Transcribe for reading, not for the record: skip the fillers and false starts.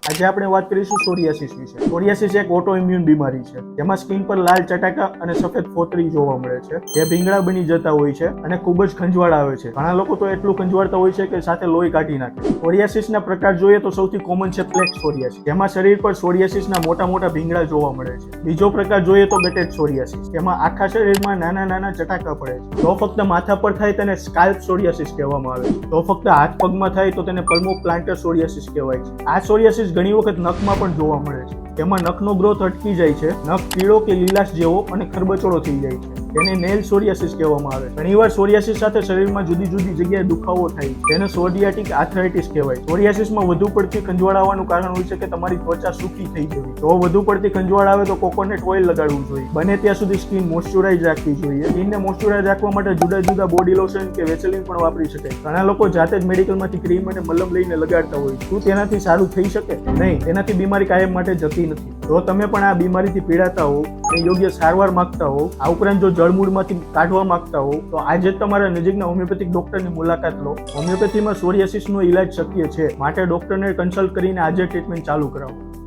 આજે આપણે વાત કરીશું સોરિયાસિસ વિશે. સોરિયાસિસ એક ઓટો ઇમ્યુન બીમારી છે જેમાં સ્કિન પર લાલ ચટાકા અને સફેદ ફોતરી જોવા મળે છે જે ભીંગડા બની જતા હોય છે અને ખૂબ જ ખંજવાળ આવે છે. ઘણા લોકો તો એટલું ખંજવાળતા હોય છે કે સાથે લોહી કાઢી નાખે. સોરિયાસિસના પ્રકાર જોઈએ તો સૌથી કોમન છે પ્લેક સોરિયાસિસ, જેમાં શરીર પર સોરિયાસિસના મોટા મોટા ભીંગડા જોવા મળે છે. બીજો પ્રકાર જોઈએ તો ગટેડ સોરિયાસિસ, જેમાં આખા શરીરમાં નાના નાના ચટાકા પડે છે. જો ફક્ત માથા પર થાય તેને સ્કાલ્પ સોરિયાસિસ કહેવામાં આવે છે. જો ફક્ત હાથ પગમાં થાય તો તેને પલ્મો પ્લાન્ટર સોરિયાસિસ કહેવાય છે. આ સોરિયાસિસ ઘણી વખત નખમાં પણ જોવા મળે છે. તેમાં નખનો ગ્રોથ અટકી જાય છે, નખ પીળો કે લીલાશ જેવો અને ખરબચડો થઈ જાય છે. તેને નેલ સોરિયાસિસ કહેવામાં આવે છે. ઘણીવાર સોરિયાસિસ સાથે શરીરમાં જુદી જુદી જગ્યાએ દુખાવો થાય છે, જેને સોરિયાટિક આર્થરાઇટિસ કહેવાય. સોરિયાસિસમાં વધુ પડતી ખંજવાળ આવવાનું કારણ હોય છે કે તમારી ત્વચા સૂકી થઈ જવી. જો વધુ પડતી ખંજવાળ આવે તો કોકોનટ ઓઇલ લગાડવું જોઈએ. બને ત્યાં સુધી સ્કિન મોઇશ્ચરાઇઝ રાખવી જોઈએ. સ્કિનને મોઇશ્ચરાઇઝ રાખવા માટે જુદા જુદા બોડી લોશન કે વેસેલિન પણ વાપરી શકાય. ઘણા લોકો જાતે જ મેડિકલમાંથી ક્રીમ અને મલમ લઈને લગાડતા હોય. શું તેનાથી સારું થઈ શકે? નહીં, તેનાથી બીમારી કાયમ માટે જતી નથી. જો તમે પણ આ બીમારીથી પીડાતા હો અને યોગ્ય સારવાર માંગતા હો, આ ઉપરાંત જો જળમૂળમાંથી કાઢવા માંગતા હો, તો આજે જ તમારા નજીકના હોમિયોપેથિક ડોક્ટરની મુલાકાત લો. હોમિયોપેથીમાં સોરિયાસિસનો ઇલાજ શક્ય છે, માટે ડોક્ટરને કન્સલ્ટ કરીને આજે ટ્રીટમેન્ટ ચાલુ કરાવો.